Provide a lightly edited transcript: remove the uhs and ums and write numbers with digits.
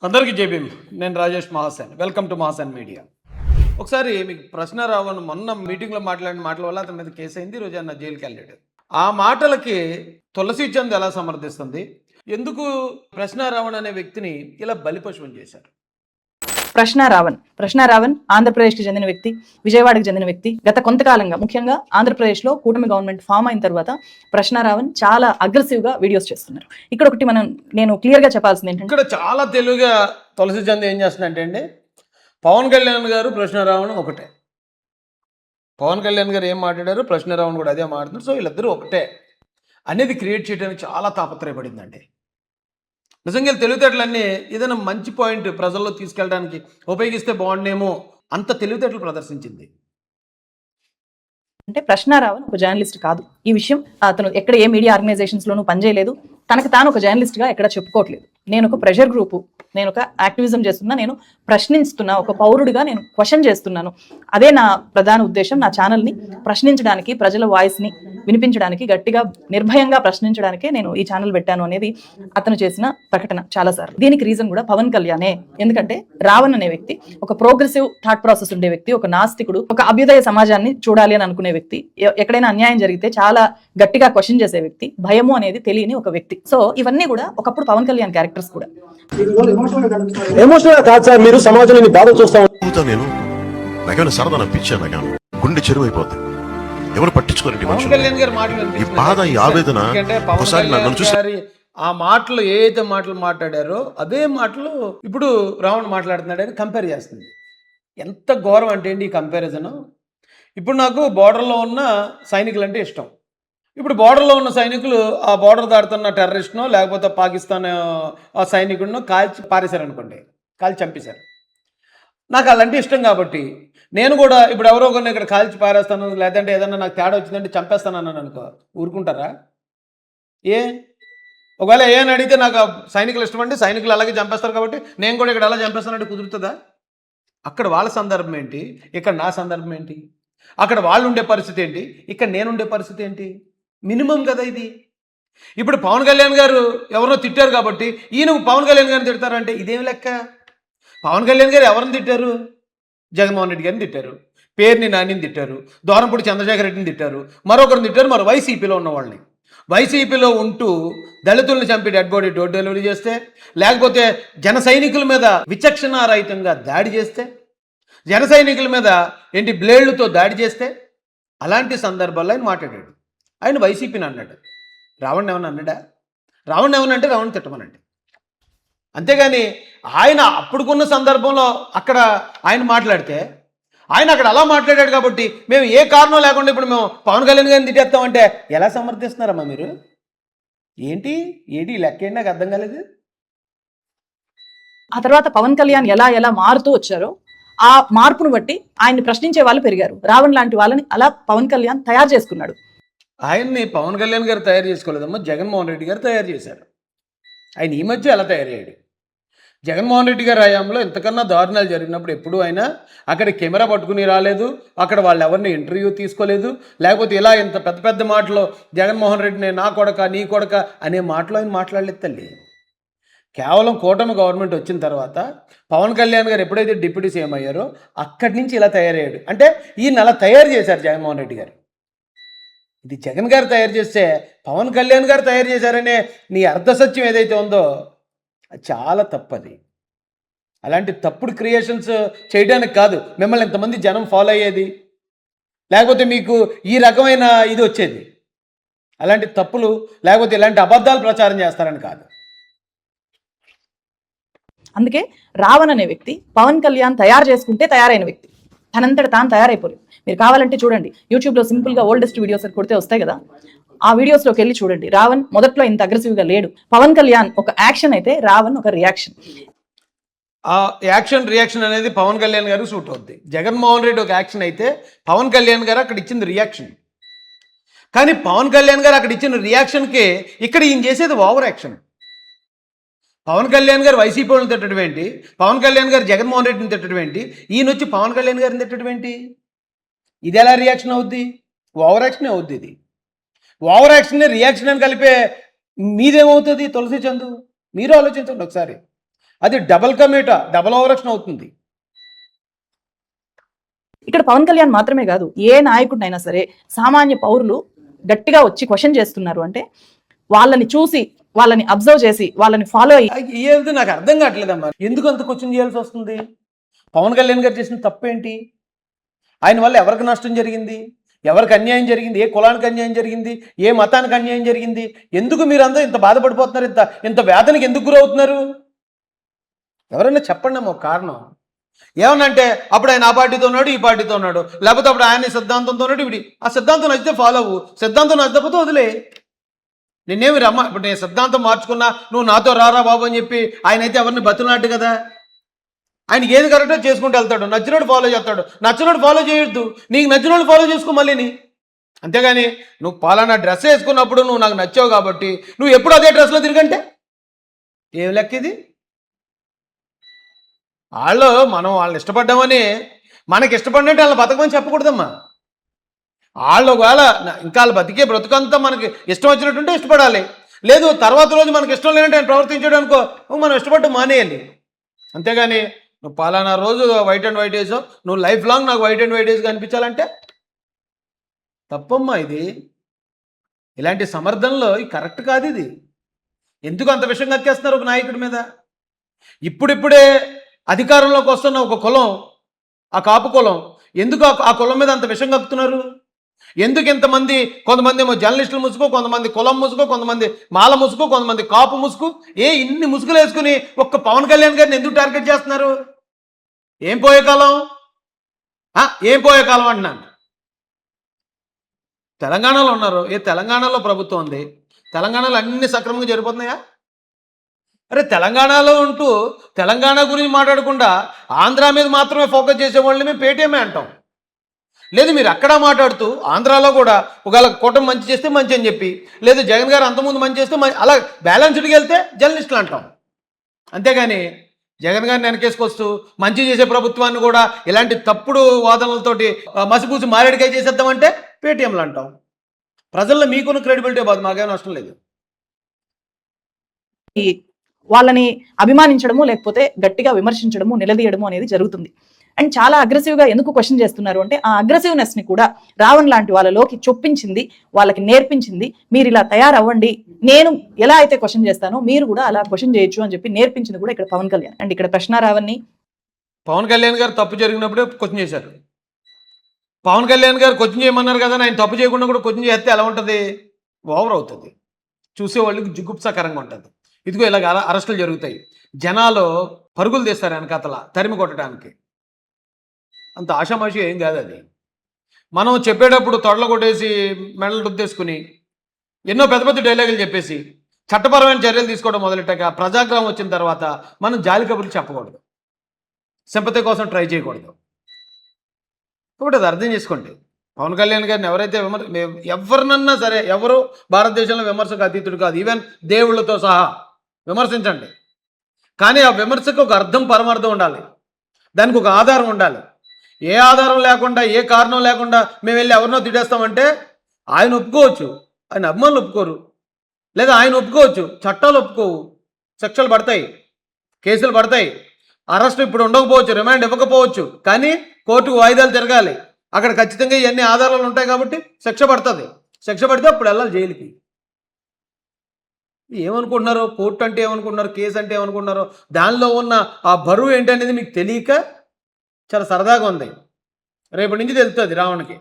అందరికీ జేబీఎం. నేను Rajesh Mahasen. Welcome to Mahasen media. ఒకసారి మీకు ప్రశ్న రావణ్ మొన్న మీటింగ్లో మాట్లాడిన మాటల వల్ల అతని మీద కేసు అయింది. ఈరోజు అన్న జైలుకి వెళ్ళాడు. ఆ మాటలకి తులసి చంద్ ఎలా సమర్థిస్తుంది? ఎందుకు ప్రశ్న రావణ్ అనే వ్యక్తిని ఇలా బలిపశువుని చేశారు? ప్రశ్నారావణ్ ఆంధ్రప్రదేశ్కి చెందిన వ్యక్తి, విజయవాడకి చెందిన వ్యక్తి. గత కొంతకాలంగా ముఖ్యంగా ఆంధ్రప్రదేశ్లో కూటమి గవర్నమెంట్ ఫామ్ అయిన తర్వాత ప్రశ్నారావణ్ చాలా అగ్రెసివ్గా వీడియోస్ చేస్తున్నారు. ఇక్కడ ఒకటి నేను క్లియర్గా చెప్పాల్సింది ఏంటంటే, ఇక్కడ చాలా తెలుగుగా తులసి చంద్ ఏం చేస్తుందంటే అండి, పవన్ కళ్యాణ్ గారు ప్రశ్నారావణ్ ఒకటే. పవన్ కళ్యాణ్ గారు ఏం మాట్లాడారు, ప్రశ్నారావణ్ కూడా అదే మాట్లాడుతున్నారు. సో వీళ్ళిద్దరూ ఒకటే అనేది క్రియేట్ చేయడానికి చాలా తాపత్రయపడిందండి. నిజంగా తెలివితేటలన్నీ ఏదైనా మంచి పాయింట్ ప్రజల్లో తీసుకెళ్ళడానికి ఉపయోగిస్తే బాగుండేమో అంత తెలివితేటలు ప్రదర్శించింది. అంటే ప్రశ్నారావణ్ ఒక జర్నలిస్ట్ కాదు. ఈ విషయం అతను ఎక్కడ ఏ మీడియా ఆర్గనైజేషన్స్లోనూ పనిచేయలేదు. తనకు తాను ఒక జర్నలిస్ట్గా ఎక్కడ చెప్పుకోవట్లేదు. నేను ఒక ప్రెషర్ గ్రూపు, నేను ఒక యాక్టివిజం చేస్తున్నా, నేను ప్రశ్నిస్తున్నా, ఒక పౌరుడిగా నేను క్వశ్చన్ చేస్తున్నాను. అదే నా ప్రధాన ఉద్దేశం. నా ఛానల్ని ప్రశ్నించడానికి, ప్రజల వాయిస్ని వినిపించడానికి, గట్టిగా నిర్భయంగా ప్రశ్నించడానికే నేను ఈ ఛానల్ పెట్టాను అనేది అతను చేసిన ప్రకటన చాలాసార్లు. దీనికి రీజన్ కూడా పవన్ కళ్యాణే. ఎందుకంటే రావణ్ అనే వ్యక్తి ఒక ప్రోగ్రెసివ్ థాట్ ప్రాసెస్ ఉండే వ్యక్తి, ఒక నాస్తికుడు, ఒక అభ్యుదయ సమాజాన్ని చూడాలి అని అనుకునే వ్యక్తి, ఎక్కడైనా అన్యాయం జరిగితే చాలా గట్టిగా క్వశ్చన్ చేసే వ్యక్తి, భయము అనేది తెలియని ఒక వ్యక్తి. సో ఇవన్నీ కూడా ఒకప్పుడు పవన్ కళ్యాణ్ క్యారెక్టర్స్ కూడా. ఎమోషనల్ కాదు సార్, మీరు సమాజంలో బాధ చూస్తా నేను నాకేమైనా సరదా అనిపించాను, నాకేమైనా గుండె చెరువు అయిపోతుంది. ఎవరు పట్టించుకోరండి పవన్ కళ్యాణ్ గారి మాటలు ఈ బాధ, ఈ ఆవేదన. ఒకసారి నన్ను చూసి ఆ మాటలు ఏదైతే మాటలు మాట్లాడారో అదే మాటలు ఇప్పుడు రావణ్ మాట్లాడుతున్నాడని కంపేర్ చేస్తుంది. ఎంత ఘోరం అంటే ఏంటి ఈ కంపారిజన్. ఇప్పుడు నాకు బోర్డర్లో ఉన్న సైనికులు అంటే ఇష్టం. ఇప్పుడు బోర్డర్లో ఉన్న సైనికులు ఆ బోర్డర్ దాడుతున్న టెర్రరిస్ట్నో లేకపోతే పాకిస్తాన్ ఆ సైనికుడినో కాల్చి పారేశారనుకోండి, కాల్చి చంపేశారు. నాకు అలాంటి ఇష్టం కాబట్టి నేను కూడా ఇప్పుడు ఎవరో ఒకరిని ఇక్కడ కాల్చి పారేస్తాను, లేదంటే ఏదన్నా నాకు తేడా వచ్చిందంటే చంపేస్తాను అన్నాను అనుకో, ఊరుకుంటారా? ఒకవేళ అని అడిగితే నాకు సైనికులు ఇష్టం అంటే సైనికులు అలాగే చంపేస్తారు కాబట్టి నేను కూడా ఇక్కడ అలా చంపేస్తానంటే కుదురుతుందా? అక్కడ వాళ్ళ సందర్భం ఏంటి, ఇక్కడ నా సందర్భం ఏంటి? అక్కడ వాళ్ళు ఉండే పరిస్థితి ఏంటి, ఇక్కడ నేనుండే పరిస్థితి ఏంటి? మినిమం కదా ఇది. ఇప్పుడు పవన్ కళ్యాణ్ గారు ఎవరినో తిట్టారు కాబట్టి ఈయన పవన్ కళ్యాణ్ గారిని తిడతారంటే ఇదేం లెక్క? పవన్ కళ్యాణ్ గారు ఎవరిని తిట్టారు? జగన్మోహన్ రెడ్డి గారిని తిట్టారు, పేరుని నానిని తిట్టారు, దూరంపూడి చంద్రశేఖర్ రెడ్డిని తిట్టారు, మరొకరిని తిట్టారు, మరో వైసీపీలో ఉన్న వాళ్ళని. వైసీపీలో ఉంటూ దళితుల్ని చంపి డెడ్ బాడీ డోర్ డెలివరీ చేస్తే, లేకపోతే జన సైనికుల మీద విచక్షణారహితంగా దాడి చేస్తే, జన సైనికుల మీద ఏంటి బ్లేడ్లతో దాడి చేస్తే, అలాంటి సందర్భాల్లో ఆయన మాట్లాడాడు. ఆయన వైసీపీని అన్నాడు. రావణ్ ఏమన్నా అన్నాడా? రావణ్ ఏమన్నా అంటే రావణ్ తిట్టమనండి. అంతేగాని ఆయన అప్పుడుకున్న సందర్భంలో అక్కడ ఆయన మాట్లాడితే, ఆయన అక్కడ అలా మాట్లాడాడు కాబట్టి మేము ఏ కారణం లేకుండా ఇప్పుడు మేము పవన్ కళ్యాణ్ గారిని తిట్టేస్తామంటే ఎలా సమర్థిస్తున్నారమ్మా మీరు? ఏంటి ఏంటి లెక్క ఏంటి? నాకు అర్థం కాలేదు. ఆ తర్వాత పవన్ కళ్యాణ్ ఎలా ఎలా మారుతూ వచ్చారో ఆ మార్పును బట్టి ఆయన్ని ప్రశ్నించే వాళ్ళు పెరిగారు. రావణ్ లాంటి వాళ్ళని అలా పవన్ కళ్యాణ్ తయారు చేసుకున్నాడు. ఆయన్ని పవన్ కళ్యాణ్ గారు తయారు చేసుకోలేదమ్మా, జగన్మోహన్ రెడ్డి గారు తయారు చేశారు. ఆయన ఈ మధ్య ఎలా తయారయ్యాడు? జగన్మోహన్ రెడ్డి గారి హయాంలో ఇంతకన్నా దారుణాలు జరిగినప్పుడు ఎప్పుడు ఆయన అక్కడ కెమెరా పట్టుకుని రాలేదు, అక్కడ వాళ్ళు ఎవరిని ఇంటర్వ్యూ తీసుకోలేదు, లేకపోతే ఇలా ఇంత పెద్ద పెద్ద మాటలు జగన్మోహన్ రెడ్డిని నా కొడక నీ కొడక అనే మాటలు ఆయన మాట్లాడలేదు తల్లి. కేవలం కూటమి గవర్నమెంట్ వచ్చిన తర్వాత పవన్ కళ్యాణ్ గారు ఎప్పుడైతే డిప్యూటీ సీఎం అయ్యారో అక్కడి నుంచి ఇలా తయారయ్యాడు. అంటే ఈయన అలా తయారు చేశారు జగన్మోహన్ రెడ్డి గారు. ఇది జగన్ గారు తయారు చేస్తే పవన్ కళ్యాణ్ గారు తయారు చేశారనే నీ అర్ధసత్యం ఏదైతే ఉందో అది చాలా తప్పది. అలాంటి తప్పుడు క్రియేషన్స్ చేయడానికి కాదు మిమ్మల్ని ఇంతమంది జనం ఫాలో అయ్యేది, లేకపోతే మీకు ఈ రకమైన ఇది వచ్చేది. అలాంటి తప్పులు లేకపోతే ఇలాంటి అబద్ధాలు ప్రచారం చేస్తారని కాదు. అందుకే రావణ్ అనే వ్యక్తి పవన్ కళ్యాణ్ తయారు చేసుకుంటే తయారైన వ్యక్తి, తనంతట తాను తయారైపోలేదు. మీరు కావాలంటే చూడండి, యూట్యూబ్లో సింపుల్గా ఓల్డెస్ట్ వీడియోస్ కొడితే వస్తాయి కదా, ఆ వీడియోస్లోకి వెళ్ళి చూడండి. రావణ్ మొదట్లో ఇంత అగ్రెసివ్గా లేడు. పవన్ కళ్యాణ్ ఒక యాక్షన్ అయితే రావణ్ ఒక రియాక్షన్. ఆ యాక్షన్ రియాక్షన్ అనేది పవన్ కళ్యాణ్ గారు సూట్ అవుద్ది. జగన్మోహన్ రెడ్డి ఒక యాక్షన్ అయితే పవన్ కళ్యాణ్ గారు అక్కడ ఇచ్చింది రియాక్షన్. కానీ పవన్ కళ్యాణ్ గారు అక్కడ ఇచ్చిన రియాక్షన్కి ఇక్కడ ఈయన చేసేది ఓవర్ యాక్షన్. పవన్ కళ్యాణ్ గారు వైసీపీ వాళ్ళని తిట్టడం ఏంటి, పవన్ కళ్యాణ్ గారు జగన్మోహన్ రెడ్డిని తిట్టడం ఏంటి, ఈయన వచ్చి పవన్ కళ్యాణ్ గారిని తిట్టడం ఏంటి? ఇది ఎలా రియాక్షన్ అవుద్ది? ఓవర్ యాక్షన్ అవుద్ది. ఇది ఓవర్ యాక్షన్ రియాక్షన్ అని కలిపే మీదేమవుతుంది తులసి చందు? మీరు ఆలోచించండి ఒకసారి. అది డబల్ కమేటా, డబల్ ఓవరాక్షన్ అవుతుంది. ఇక్కడ పవన్ కళ్యాణ్ మాత్రమే కాదు, ఏ నాయకుడినైనా సరే సామాన్య పౌరులు గట్టిగా వచ్చి క్వశ్చన్ చేస్తున్నారు అంటే వాళ్ళని చూసి, వాళ్ళని అబ్జర్వ్ చేసి, వాళ్ళని ఫాలో అయ్యి ఏది నాకు అర్థం కావట్లేదమ్మా, ఎందుకు అంత క్వశ్చన్ చేయాల్సి వస్తుంది? పవన్ కళ్యాణ్ గారు చేసిన తప్పేంటి? ఆయన వల్ల ఎవరికి నష్టం జరిగింది? ఎవరికి అన్యాయం జరిగింది? ఏ కులానికి అన్యాయం జరిగింది? ఏ మతానికి అన్యాయం జరిగింది? ఎందుకు మీరందరూ ఇంత బాధపడిపోతున్నారు? ఇంత వేదనకి ఎందుకు గురవుతున్నారు? ఎవరైనా చెప్పండి అమ్మ ఒక కారణం. ఏమనంటే అప్పుడు ఆయన ఆ పార్టీతో ఉన్నాడు, ఈ పార్టీతో ఉన్నాడు, లేకపోతే అప్పుడు ఆయన సిద్ధాంతంతో ఉన్నాడు, ఇప్పుడు ఆ సిద్ధాంతం నచ్చితే ఫాలో అవ్వు, సిద్ధాంతం నచ్చకపోతే వదిలే. నిన్నేమి రమ్మ, ఇప్పుడు నేను సిద్ధాంతం మార్చుకున్నా, నువ్వు నాతో రారా బాబు అని చెప్పి ఆయన అయితే ఎవరిని బతులాడు కదా. ఆయనకి ఏది కరెక్టో చేసుకుంటూ వెళ్తాడు, నచ్చినోడు ఫాలో చేస్తాడు, నచ్చినోడు ఫాలో చేయొద్దు, నీకు నచ్చినోడు ఫాలో చేసుకో మళ్ళీని. అంతేగాని నువ్వు పలానా డ్రెస్ వేసుకున్నప్పుడు నువ్వు నాకు నచ్చావు కాబట్టి నువ్వు ఎప్పుడు అదే డ్రెస్లో తిరిగంటే ఏం లెక్క ఇది? వాళ్ళని ఇష్టపడ్డామని, మనకి ఇష్టపడినట్టు వాళ్ళని బతకమని చెప్పకూడదమ్మా. వాళ్ళు ఒకవేళ ఇంకా వాళ్ళు బతికే బ్రతుకంతా మనకి ఇష్టం వచ్చినట్టుంటే ఇష్టపడాలి, లేదు తర్వాత రోజు మనకి ఇష్టం లేనంటే ఆయన ప్రవర్తించాడు అనుకో, మనం ఇష్టపడటం మానేయాలి. అంతేగాని నువ్వు పలానా రోజు వైట్ అండ్ వైట్ వేసావు, నువ్వు లైఫ్ లాంగ్ నాకు వైట్ అండ్ వైట్ వేసి కనిపించాలంటే తప్పమ్మా. ఇది ఇలాంటి సమర్థనలో ఇది కరెక్ట్ కాదు. ఇది ఎందుకు అంత విషయం కక్కేస్తున్నారు ఒక నాయకుడి మీద? ఇప్పుడిప్పుడే అధికారంలోకి వస్తున్న ఒక కులం, ఆ కాపు కులం, ఎందుకు ఆ కులం మీద అంత విషం కక్కుతున్నారు? ఎందుకు ఇంతమంది, కొంతమంది ఏమో జర్నలిస్టులు ముసుగు, కొంతమంది కులం ముసుగు, కొంతమంది మాల ముసుగు, కొంతమంది కాపు ముసుగు, ఇన్ని ముసుగులు వేసుకుని ఒక్క పవన్ కళ్యాణ్ గారిని ఎందుకు టార్గెట్ చేస్తున్నారు? ఏం పోయే కాలం? ఏం పోయే కాలం అంటున్నాను. తెలంగాణలో ఉన్నారు, తెలంగాణలో ప్రభుత్వం ఉంది, తెలంగాణలో అన్ని సక్రమంగా జరిగిపోతున్నాయా? అరే తెలంగాణలో ఉంటూ తెలంగాణ గురించి మాట్లాడకుండా ఆంధ్ర మీద మాత్రమే ఫోకస్ చేసే వాళ్ళని మేము పేటీఎమే అంటాం. లేదు మీరు అక్కడ మాట్లాడుతూ ఆంధ్రాలో కూడా ఒకవేళ కూటమి మంచి చేస్తే మంచి అని చెప్పి, లేదు జగన్ గారు అంతకుముందు మంచి చేస్తే అలా బ్యాలెన్స్డ్గా వెళ్తే జర్నలిస్టులు అంటాం. అంతేగాని జగన్ గారిని వెనకేసుకొస్తూ మంచి చేసే ప్రభుత్వాన్ని కూడా ఇలాంటి తప్పుడు వాదనలతోటి మసిపూసి మారేడికాయ చేసేద్దామంటే పేటీఎంలు అంటాం. ప్రజల్లో మీకున్న క్రెడిబిలిటీ బాధ, మాకేం నష్టం లేదు. వాళ్ళని అభిమానించడము, లేకపోతే గట్టిగా విమర్శించడము, నిలదీయడము అనేది జరుగుతుంది. అండ్ చాలా అగ్రెసివ్గా ఎందుకు క్వశ్చన్ చేస్తున్నారు అంటే ఆ అగ్రెసివ్నెస్ ని కూడా రావణ్ లాంటి వాళ్ళలోకి చొప్పించింది, వాళ్ళకి నేర్పించింది. మీరు ఇలా తయారవ్వండి, నేను ఎలా అయితే క్వశ్చన్ చేస్తానో మీరు కూడా అలా క్వశ్చన్ చేయొచ్చు అని చెప్పి నేర్పించింది కూడా ఇక్కడ పవన్ కళ్యాణ్. అండ్ ఇక్కడ ప్రశ్న రావణ్ని పవన్ కళ్యాణ్ గారు తప్పు జరిగినప్పుడే క్వశ్చన్ చేశారు. పవన్ కళ్యాణ్ గారు క్వశ్చన్ చేయమన్నారు కదా, ఆయన తప్పు చేయకుండా కూడా క్వశ్చన్ చేస్తే ఎలా ఉంటుంది? ఓవర్ అవుతుంది, చూసేవాళ్ళకి జుగుప్సాకరంగా ఉంటుంది. ఇదిగో ఇలాగ అరెస్టులు జరుగుతాయి, జనాలు పరుగులు తీస్తారు వెనకాతల తరిమి కొట్టడానికి. అంత ఆషామాషి ఏం కాదు అది. మనం చెప్పేటప్పుడు తొడలు కొట్టేసి మెడలు రుద్దేసుకుని ఎన్నో పెద్ద పెద్ద డైలాగులు చెప్పేసి చట్టపరమైన చర్యలు తీసుకోవడం మొదలెట్టాక ప్రజాగ్రహం వచ్చిన తర్వాత మనం జాలి కబుర్లు చెప్పకూడదు, సింపతి కోసం ట్రై చేయకూడదు. కాబట్టి అది అర్థం చేసుకోండి. పవన్ కళ్యాణ్ గారిని ఎవరైతే ఎవరినన్నా సరే, ఎవరు భారతదేశంలో విమర్శకు అతీతుడు కాదు, ఈవెన్ దేవుళ్ళతో సహా విమర్శించండి. కానీ ఆ విమర్శకు ఒక అర్థం, పరమార్థం ఉండాలి, దానికి ఒక ఆధారం ఉండాలి. ఏ ఆధారం లేకుండా, ఏ కారణం లేకుండా మేము వెళ్ళి ఎవరినో తిట్టేస్తామంటే ఆయన ఒప్పుకోవచ్చు, ఆయన అభిమానులు ఒప్పుకోరు, లేదా ఆయన ఒప్పుకోవచ్చు, చట్టాలు ఒప్పుకోవు, శిక్షలు పడతాయి, కేసులు పడతాయి, అరెస్ట్ ఇప్పుడు ఉండకపోవచ్చు, రిమాండ్ ఇవ్వకపోవచ్చు, కానీ కోర్టుకు వాయిదాలు తిరగాలి. అక్కడ ఖచ్చితంగా ఇవన్నీ ఆధారాలు ఉంటాయి కాబట్టి శిక్ష పడుతుంది. శిక్ష పడితే అప్పుడు వెళ్ళాలి జైలుకి. ఏమనుకుంటున్నారో, కోర్టు అంటే ఏమనుకుంటున్నారు, కేసు అంటే ఏమనుకుంటున్నారో, దానిలో ఉన్న ఆ బరువు ఏంటనేది మీకు తెలియక చాలా సరదాగా ఉంది. రేపటి నుంచి తెలుస్తుంది రావణ్కి.